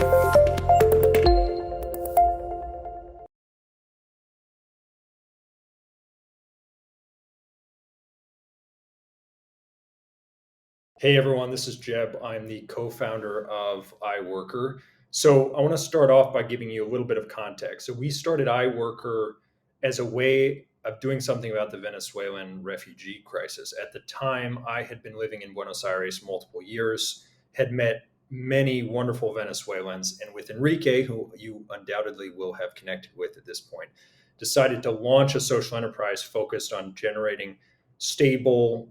Hey everyone, this is Jeb. I'm the co-founder of iWorker. So I want to start off by giving you a little bit of context. So we started iWorker as a way of doing something about the Venezuelan refugee crisis. At the time, I had been living in Buenos Aires multiple years, had met many wonderful Venezuelans, and with Enrique, who you undoubtedly will have connected with at this point, decided to launch a social enterprise focused on generating stable,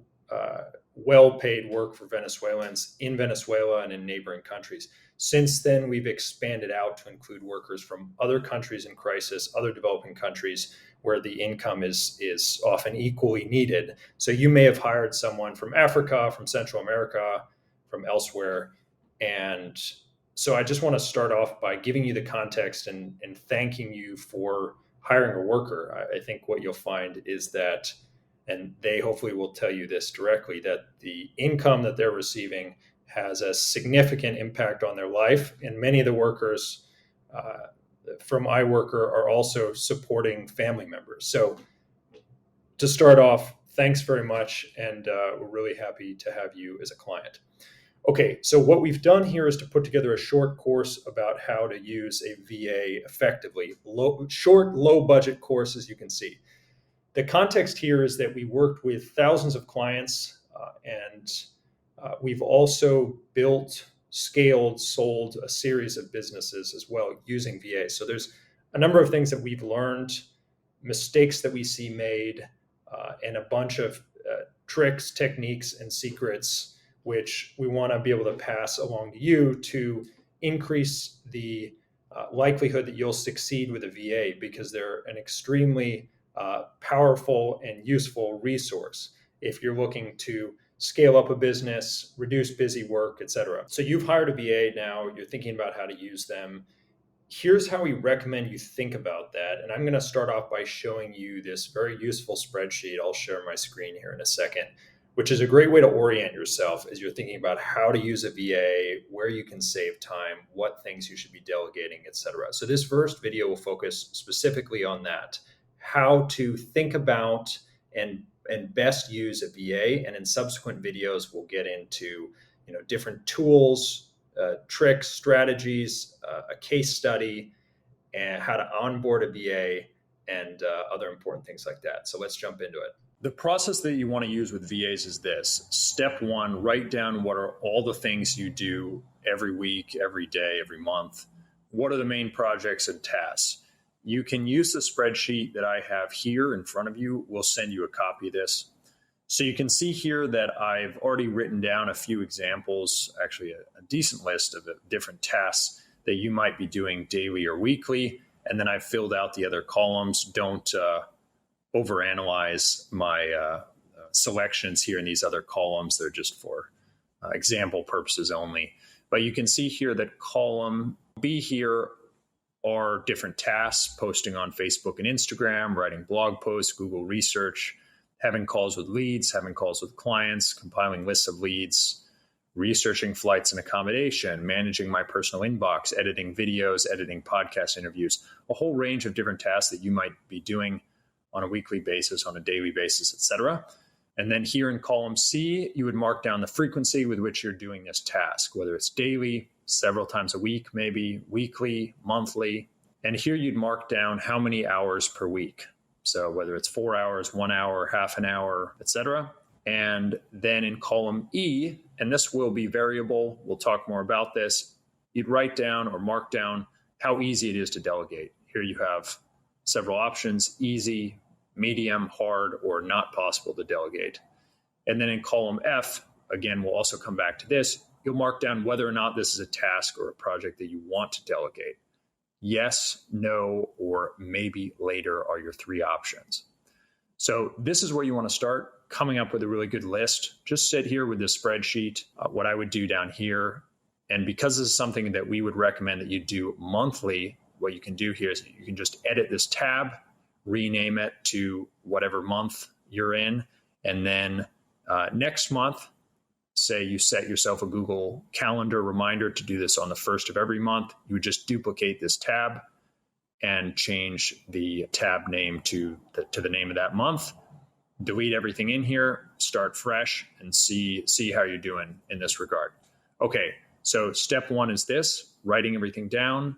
well-paid work for Venezuelans in Venezuela and in neighboring countries. Since then, we've expanded out to include workers from other countries in crisis, other developing countries where the income is often equally needed. So you may have hired someone from Africa, from Central America, from elsewhere. And so I just want to start off by giving you the context and thanking you for hiring a worker. I think what you'll find is that, and they hopefully will tell you this directly, that the income that they're receiving has a significant impact on their life. And many of the workers from iWorker are also supporting family members. So to start off, thanks very much. And we're really happy to have you as a client. Okay, so what we've done here is to put together a short course about how to use a VA effectively. Short, low budget course, as you can see. The context here is that we worked with thousands of clients and we've also built, scaled, sold a series of businesses as well using VA. So there's a number of things that we've learned, mistakes that we see made, and a bunch of tricks, techniques, and secrets, which we want to be able to pass along to you to increase the likelihood that you'll succeed with a VA, because they're an extremely powerful and useful resource if you're looking to scale up a business, reduce busy work, etc. So you've hired a VA now, you're thinking about how to use them. Here's how we recommend you think about that. And I'm going to start off by showing you this very useful spreadsheet. I'll share my screen here in a second, which is a great way to orient yourself as you're thinking about how to use a VA, where you can save time, what things you should be delegating, etc. So this first video will focus specifically on that, how to think about and best use a VA. And in subsequent videos, we'll get into different tools, tricks, strategies, a case study, and how to onboard a VA, and other important things like that. So let's jump into it. The process that you want to use with VAs is this. Step one, write down what are all the things you do every week, every day, every month. What are the main projects and tasks? You can use the spreadsheet that I have here in front of you. We'll send you a copy of this. So you can see here that I've already written down a few examples, actually a decent list of different tasks that you might be doing daily or weekly. And then I've filled out the other columns. Don't overanalyze my selections here in these other columns. They're just for example purposes only. But you can see here that column B here are different tasks: posting on Facebook and Instagram, writing blog posts, Google research, having calls with leads, having calls with clients, compiling lists of leads, researching flights and accommodation, managing my personal inbox, editing videos, editing podcast interviews, a whole range of different tasks that you might be doing on a weekly basis, on a daily basis, etc. And then here in column C, you would mark down the frequency with which you're doing this task, whether it's daily, several times a week, maybe weekly, monthly. And here you'd mark down how many hours per week. So whether it's 4 hours, 1 hour, half an hour, etc. And then in column E, and this will be variable, we'll talk more about this, you'd write down or mark down how easy it is to delegate. Here you have several options: easy, medium, hard, or not possible to delegate. And then in column F, again, we'll also come back to this, you'll mark down whether or not this is a task or a project that you want to delegate. Yes, no, or maybe later are your three options. So this is where you want to start coming up with a really good list. Just sit here with this spreadsheet, what I would do down here. And because this is something that we would recommend that you do monthly, what you can do here is you can just edit this tab, rename it to whatever month you're in. And then next month, say you set yourself a Google Calendar reminder to do this on the first of every month, you would just duplicate this tab and change the tab name to the name of that month. Delete everything in here, start fresh, and see how you're doing in this regard. Okay, so step one is this, writing everything down,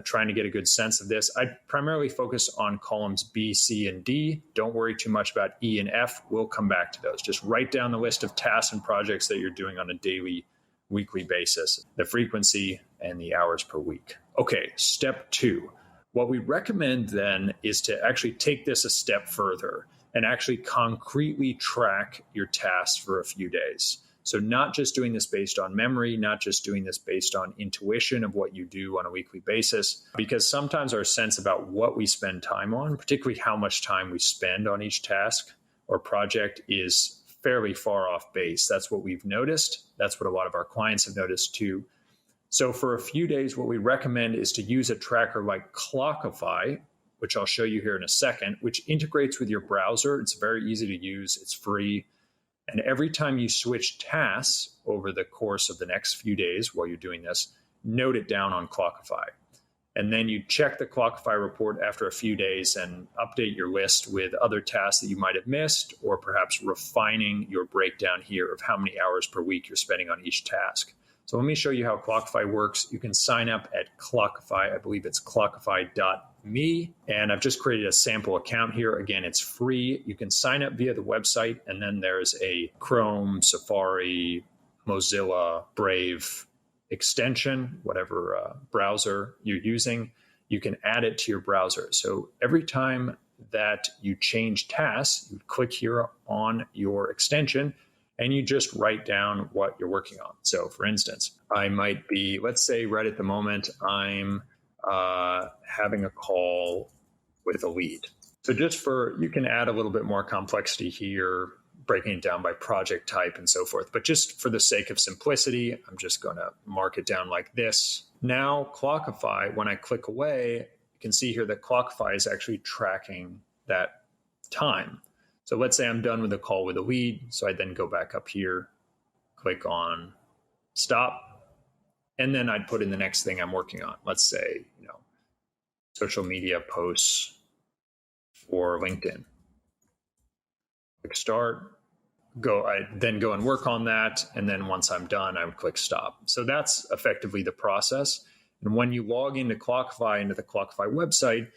trying to get a good sense of this. I primarily focus on columns B, C, and D. Don't worry too much about E and F. We'll come back to those. Just write down the list of tasks and projects that you're doing on a daily, weekly basis, the frequency, and the hours per week. Okay, step two. What we recommend then is to actually take this a step further and actually concretely track your tasks for a few days. So not just doing this based on memory, not just doing this based on intuition of what you do on a weekly basis, because sometimes our sense about what we spend time on, particularly how much time we spend on each task or project, is fairly far off base. That's what we've noticed. That's what a lot of our clients have noticed too. So for a few days, what we recommend is to use a tracker like Clockify, which I'll show you here in a second, which integrates with your browser. It's very easy to use. It's free. And every time you switch tasks over the course of the next few days while you're doing this, note it down on Clockify. And then you check the Clockify report after a few days and update your list with other tasks that you might have missed, or perhaps refining your breakdown here of how many hours per week you're spending on each task. So let me show you how Clockify works. You can sign up at Clockify. I believe it's clockify.me. And I've just created a sample account here. Again, it's free. You can sign up via the website. And then there's a Chrome, Safari, Mozilla, Brave extension, whatever browser you're using. You can add it to your browser. So every time that you change tasks, you click here on your extension, and you just write down what you're working on. So for instance, I might be, let's say right at the moment, I'm having a call with a lead. So just you can add a little bit more complexity here, breaking it down by project type and so forth. But just for the sake of simplicity, I'm just going to mark it down like this. Now Clockify, when I click away, you can see here that Clockify is actually tracking that time. So let's say I'm done with a call with a lead. So I then go back up here, click on stop, and then I'd put in the next thing I'm working on. Let's say, social media posts for LinkedIn. Click start, I then go and work on that. And then once I'm done, I would click stop. So that's effectively the process. And when you log into Clockify, into the Clockify website,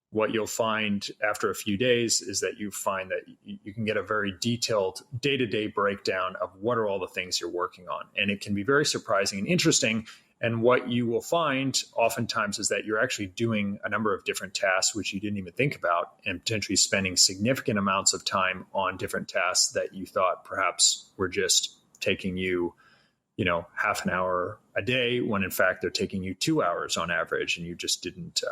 what you'll find after a few days is that you find that you can get a very detailed day-to-day breakdown of what are all the things you're working on. And it can be very surprising and interesting. And what you will find oftentimes is that you're actually doing a number of different tasks, which you didn't even think about, and potentially spending significant amounts of time on different tasks that you thought perhaps were just taking you, half an hour a day, when in fact they're taking you 2 hours on average, and you just didn't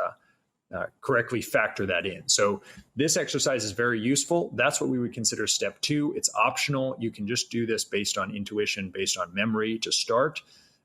correctly factor that in. So this exercise is very useful. That's what we would consider step 2. It's optional. You can just do this based on intuition, based on memory to start.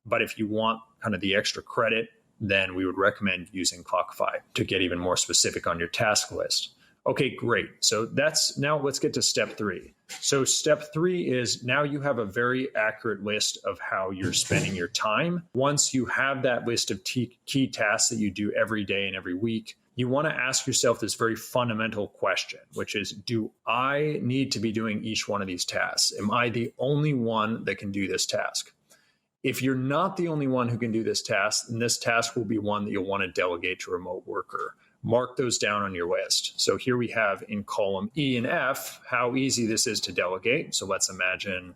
But if you want kind of the extra credit, then we would recommend using Clockify to get even more specific on your task list. Okay, great. So now let's get to step 3. So step 3 is now you have a very accurate list of how you're spending your time. Once you have that list of key tasks that you do every day and every week, you want to ask yourself this very fundamental question, which is, do I need to be doing each one of these tasks? Am I the only one that can do this task? If you're not the only one who can do this task, then this task will be one that you'll want to delegate to a remote worker. Mark those down on your list. So here we have in column E and F how easy this is to delegate. So let's imagine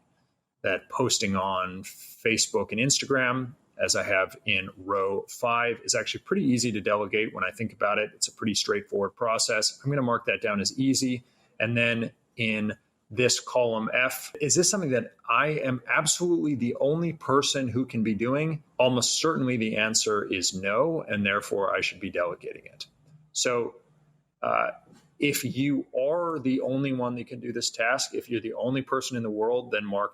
that posting on Facebook and Instagram, as I have in row 5, is actually pretty easy to delegate when I think about it. It's a pretty straightforward process. I'm going to mark that down as easy. And then in this column F, is this something that I am absolutely the only person who can be doing? Almost certainly the answer is no, and therefore I should be delegating it. So if you are the only one that can do this task, if you're the only person in the world, then mark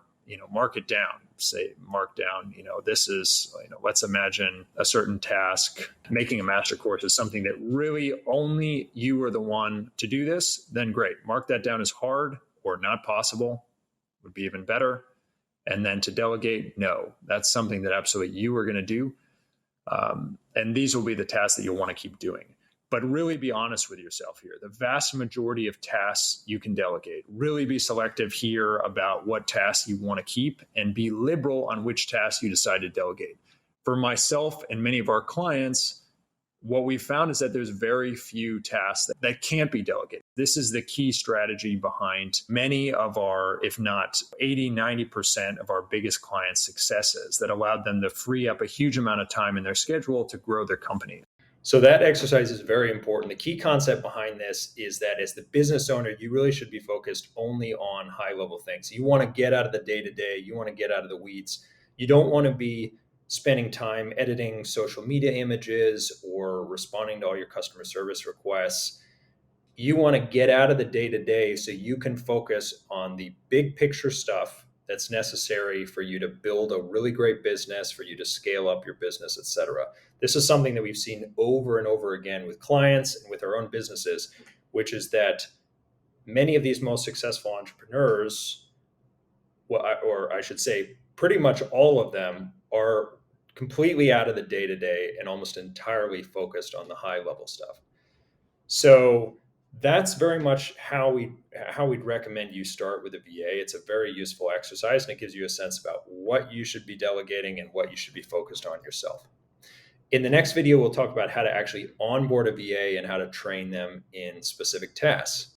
it down. Say, mark down, this is, let's imagine a certain task. Making a master course is something that really only you are the one to do this, then great. Mark that down as hard or not possible, would be even better. And then to delegate, no, that's something that absolutely you are going to do. And these will be the tasks that you'll want to keep doing. But really be honest with yourself here. The vast majority of tasks you can delegate. Really be selective here about what tasks you want to keep, and be liberal on which tasks you decide to delegate. For myself and many of our clients, what we've found is that there's very few tasks that can't be delegated. This is the key strategy behind many of our, if not 80, 90% of our biggest clients' successes, that allowed them to free up a huge amount of time in their schedule to grow their company. So that exercise is very important. The key concept behind this is that as the business owner, you really should be focused only on high level things. You want to get out of the day to day, you want to get out of the weeds. You don't want to be spending time editing social media images or responding to all your customer service requests. You want to get out of the day to day so you can focus on the big picture stuff that's necessary for you to build a really great business, for you to scale up your business, et cetera. This is something that we've seen over and over again with clients and with our own businesses, which is that many of these most successful entrepreneurs, or I should say, pretty much all of them, are completely out of the day to day and almost entirely focused on the high level stuff. So that's very much how we'd recommend you start with a VA. It's a very useful exercise, and it gives you a sense about what you should be delegating and what you should be focused on yourself. In the next video, we'll talk about how to actually onboard a VA and how to train them in specific tasks.